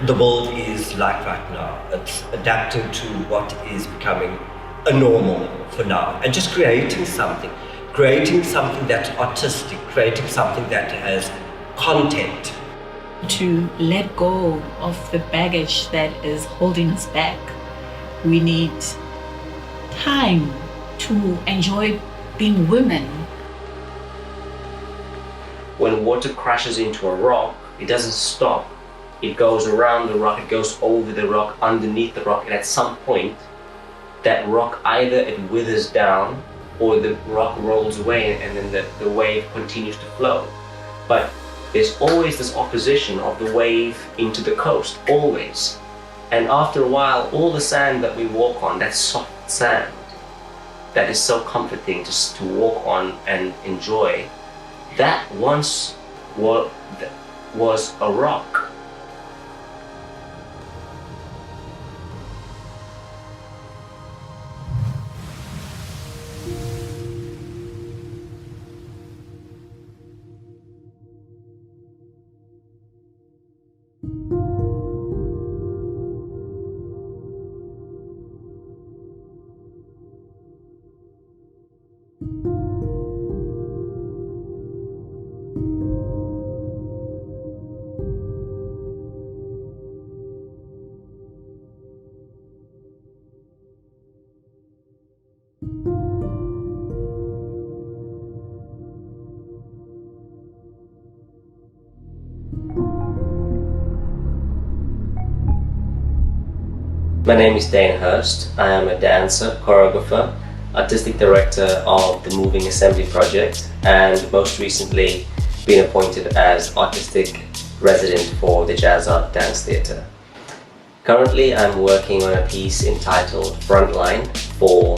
the world is like right now. It's adapting to what is becoming a normal for now, and just creating something that's artistic, creating something that has content. To let go of the baggage that is holding us back. We need time to enjoy being women. When water crashes into a rock, it doesn't stop. It goes around the rock, it goes over the rock, underneath the rock, and at some point, that rock either it withers down or the rock rolls away and then the wave continues to flow. But there's always this opposition of the wave into the coast, always. And after a while, all the sand that we walk on, that soft sand, that is so comforting just to walk on and enjoy, that once was a rock. My name is Dane Hurst. I am a dancer, choreographer, artistic director of the Moving Assembly Project, and most recently been appointed as artistic resident for the Jazzart Dance Theatre. Currently I'm working on a piece entitled FRONTLINE for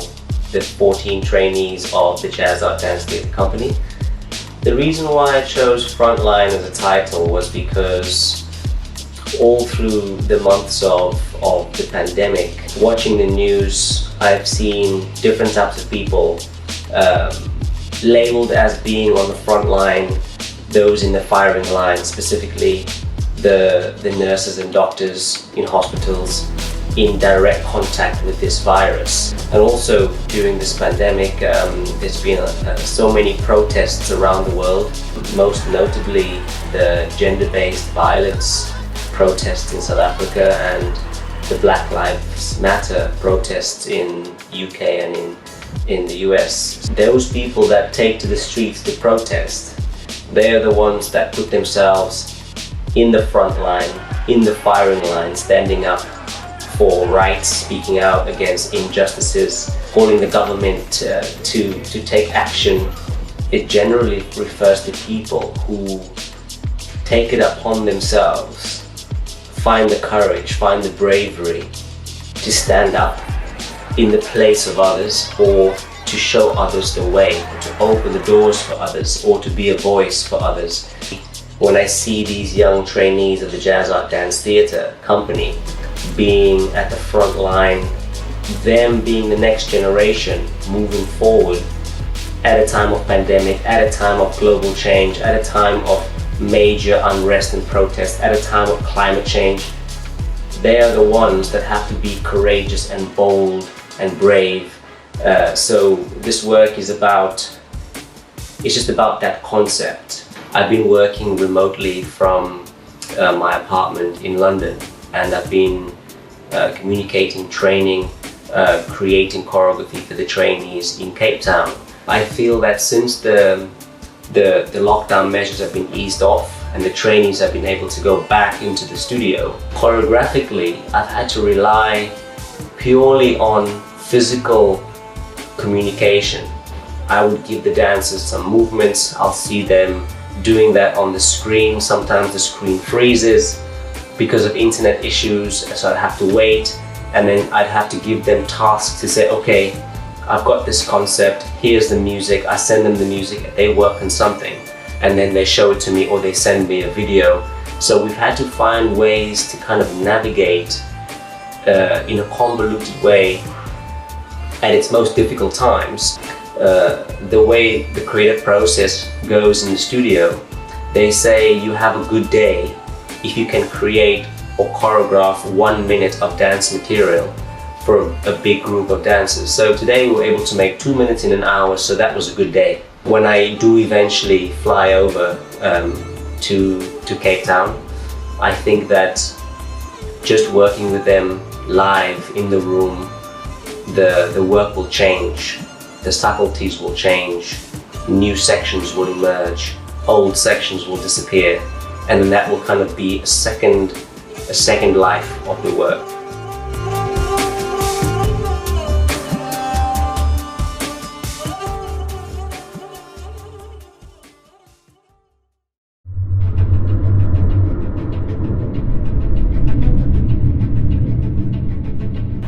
the 14 trainees of the Jazzart Dance Theatre company. The reason why I chose FRONTLINE as a title was because all through the months of the pandemic, watching the news, I've seen different types of people labeled as being on the front line, those in the firing line, specifically the nurses and doctors in hospitals in direct contact with this virus. And also during this pandemic, there's been so many protests around the world, most notably the gender-based violence protests in South Africa and the Black Lives Matter protests in UK and in the US. Those people that take to the streets to protest, they are the ones that put themselves in the front line, in the firing line, standing up for rights, speaking out against injustices, calling the government to take action. It generally refers to people who take it upon themselves, find the courage, find the bravery to stand up in the place of others, or to show others the way, or to open the doors for others, or to be a voice for others. When I see these young trainees of the Jazzart Dance Theatre company being at the front line, them being the next generation moving forward at a time of pandemic, at a time of global change, at a time of major unrest and protest, at a time of climate change, they are the ones that have to be courageous and bold and brave. So this work is just about that concept. I've been working remotely from my apartment in London, and I've been communicating, training, creating choreography for the trainees in Cape Town. I feel that since the lockdown measures have been eased off and the trainees have been able to go back into the studio, choreographically I've had to rely purely on physical communication. I would give the dancers some movements, I'll see them doing that on the screen. Sometimes the screen freezes because of internet issues, so I'd have to wait, and then I'd have to give them tasks to say, okay, I've got this concept, here's the music. I send them the music, they work on something, and then they show it to me or they send me a video. So we've had to find ways to kind of navigate in a convoluted way at its most difficult times. The way the creative process goes in the studio, they say you have a good day if you can create or choreograph 1 minute of dance material for a big group of dancers. So today we were able to make 2 minutes in an hour, so that was a good day. When I do eventually fly over to Cape Town, I think that just working with them live in the room, the work will change, the subtleties will change, new sections will emerge, old sections will disappear, and then that will kind of be a second life of the work.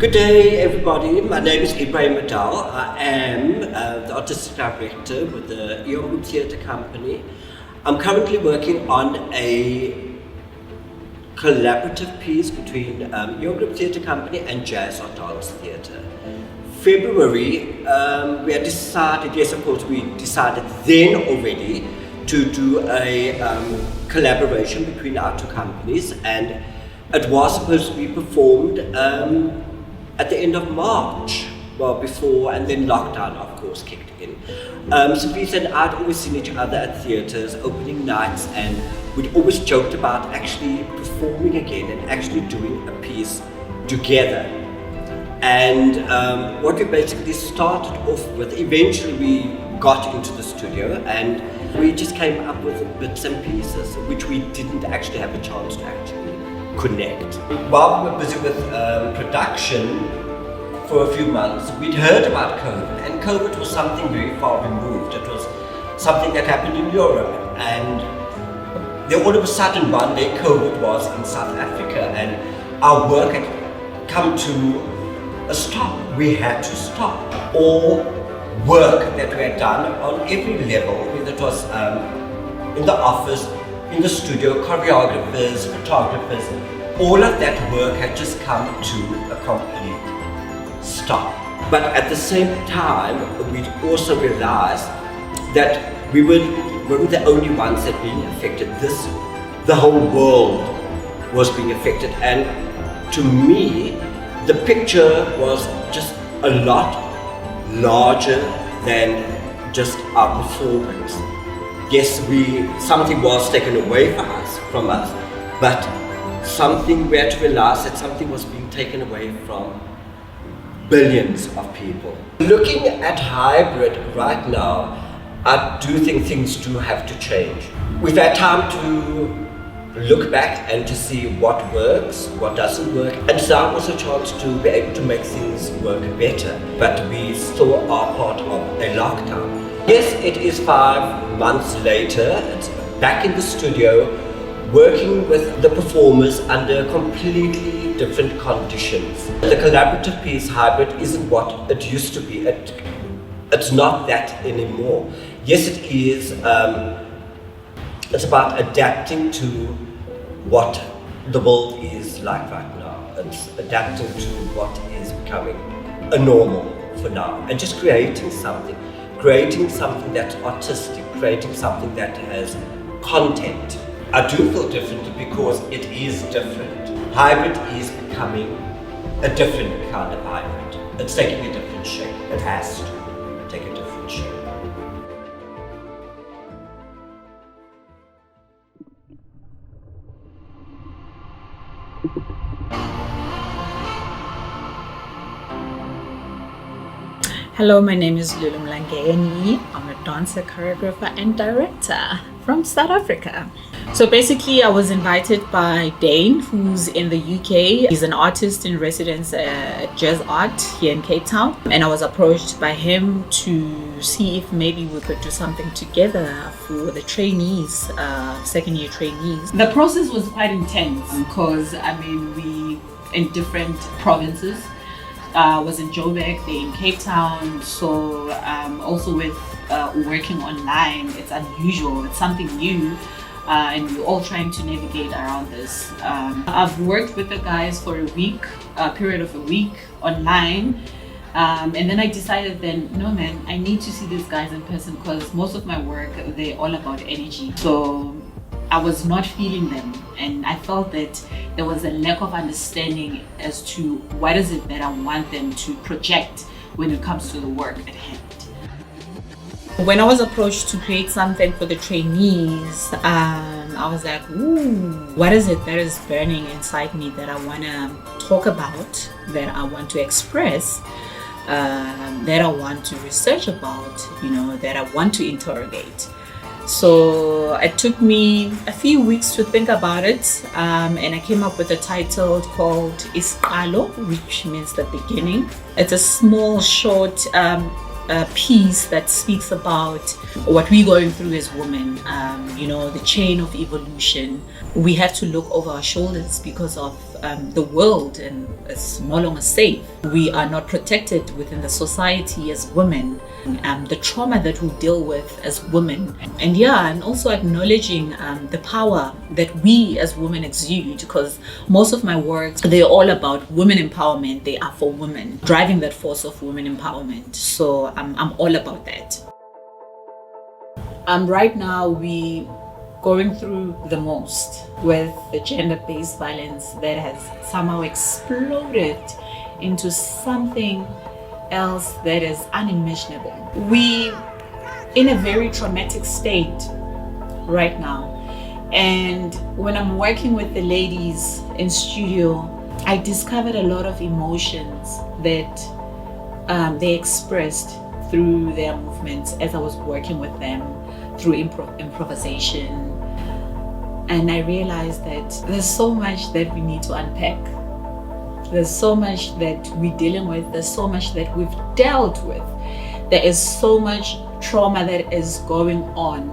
Good day, everybody. My name is Ebrahim Medell. I am the artistic director with the Yoga Theatre Company. I'm currently working on a collaborative piece between Yoga Theatre Company and Jazzart Dance Theatre. February, we had decided, yes, of course, we decided then already to do a collaboration between our two companies, and it was supposed to be performed at the end of March, well before, and then lockdown of course kicked in. So Lisa and I'd always seen each other at theatres, opening nights, and we'd always joked about actually performing again and actually doing a piece together. And what we basically started off with, eventually we got into the studio and we just came up with bits and pieces which we didn't actually have a chance to actually connect. While we were busy with production for a few months, we'd heard about COVID, and COVID was something very far removed. It was something that happened in Europe, and then all of a sudden one day COVID was in South Africa and our work had come to a stop. We had to stop. All work that we had done on every level, whether it was in the office, in the studio, choreographers, photographers, all of that work had just come to a complete stop. But at the same time, we also realized that we weren't the only ones that were being affected. The whole world was being affected, and to me, the picture was just a lot larger than just our performance. Yes, something was taken away from us, but we had to realize that something was being taken away from billions of people. Looking at hybrid right now, I do think things do have to change. We've had time to look back and to see what works, what doesn't work, and it's now also a chance to be able to make things work better, but we still are part of a lockdown. Yes, it is 5 months later, it's back in the studio, working with the performers under completely different conditions. The collaborative piece, hybrid, isn't what it used to be. It's not that anymore. Yes, it is. It's about adapting to what the world is like right now. It's adapting to what is becoming a normal for now, and just creating something that's artistic, creating something that has content. I do feel differently because it is different. Hybrid is becoming a different kind of hybrid. It's taking a different shape. It has to take a different shape. Hello, my name is Lulu Mlangeni. I'm a dancer, choreographer, and director from South Africa. So basically, I was invited by Dane, who's in the UK. He's an artist in residence at Jazzart here in Cape Town. And I was approached by him to see if maybe we could do something together for the trainees, second year trainees. The process was quite intense because, we in different provinces. Was in Joburg, they're in Cape Town, so also with working online, it's unusual, it's something new, and we're all trying to navigate around this. I've worked with the guys for a period of a week online, and then I decided no man, I need to see these guys in person because most of my work, they're all about energy. So I was not feeling them, and I felt that there was a lack of understanding as to what is it that I want them to project when it comes to the work at hand. When I was approached to create something for the trainees, I was like, ooh, what is it that is burning inside me that I want to talk about, that I want to express, that I want to research about, that I want to interrogate. So it took me a few weeks to think about it, and I came up with a title called Isiqalo, which means the beginning. It's a small, short piece that speaks about what we're going through as women, the chain of evolution. We have to look over our shoulders because of the world, and it's no longer safe. We are not protected within the society as women. The trauma that we deal with as women, and also acknowledging the power that we as women exude, because most of my works, they're all about women empowerment. They are for women, driving that force of women empowerment. So I'm all about that. Right now we going through the most with the gender-based violence that has somehow exploded into something else that is unimaginable. We in a very traumatic state right now, and when I'm working with the ladies in studio, I discovered a lot of emotions that they expressed through their movements as I was working with them through improvisation. And I realized that there's so much that we need to unpack. There's so much that we're dealing with. There's so much that we've dealt with. There is so much trauma that is going on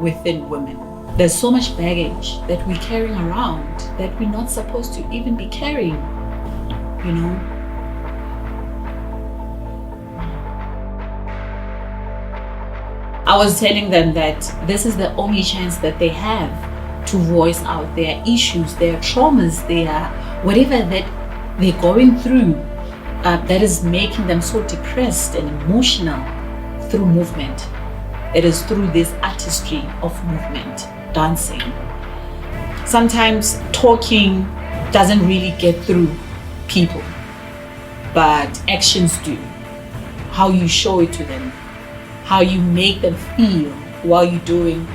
within women. There's so much baggage that we're carrying around that we're not supposed to even be carrying, I was telling them that this is the only chance that they have to voice out their issues, their traumas, their whatever that they're going through that is making them so depressed and emotional through movement. It is through this artistry of movement, dancing. Sometimes talking doesn't really get through people, but actions do. How you show it to them, how you make them feel while you're doing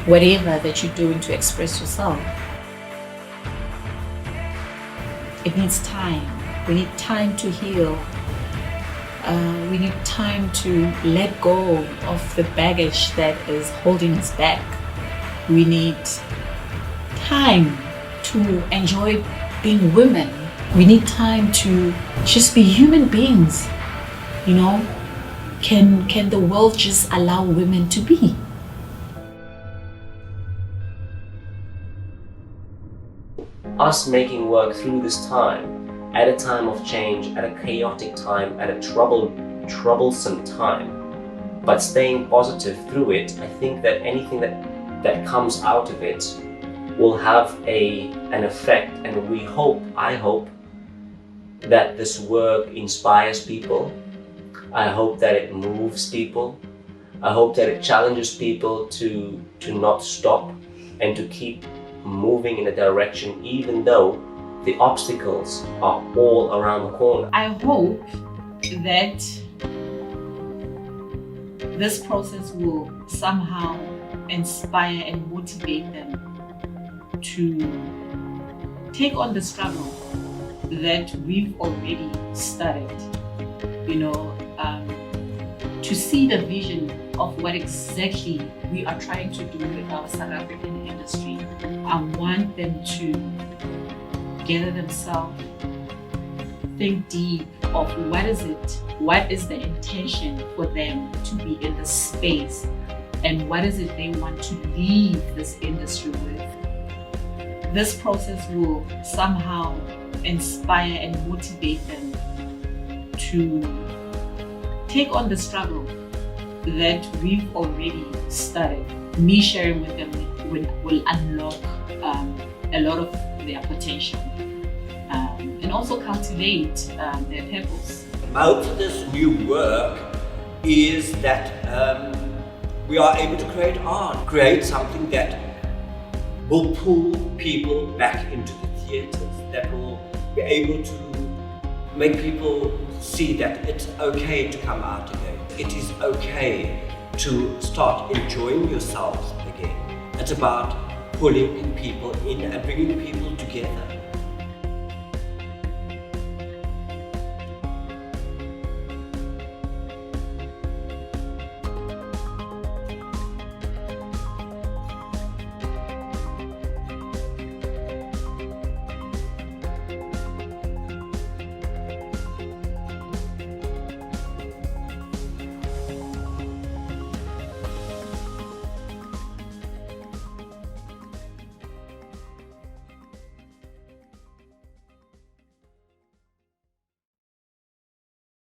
whatever that you're doing to express yourself. It needs time. We need time to heal. We need time to let go of the baggage that is holding us back. We need time to enjoy being women. We need time to just be human beings. Can the world just allow women to be? Us making work through this time, at a time of change, at a chaotic time, at a troublesome time, but staying positive through it, I think that anything that comes out of it will have an effect, and I hope that this work inspires people. I hope that it moves people. I hope that it challenges people to not stop and to keep moving in a direction, even though the obstacles are all around the corner. I hope that this process will somehow inspire and motivate them to take on the struggle that we've already started, to see the vision of what exactly we are trying to do with our South African industry. I want them to gather themselves, think deep of what is the intention for them to be in this space, and what is it they want to leave this industry with. This process will somehow inspire and motivate them to take on the struggle that we've already started. Me sharing with them will unlock a lot of their potential and also cultivate their purpose. Out of this new work is that we are able to create art, create something that will pull people back into the theatres, that will be able to make people see that it's okay to come out again. It is okay to start enjoying yourselves again. It's about pulling people in and bringing people together.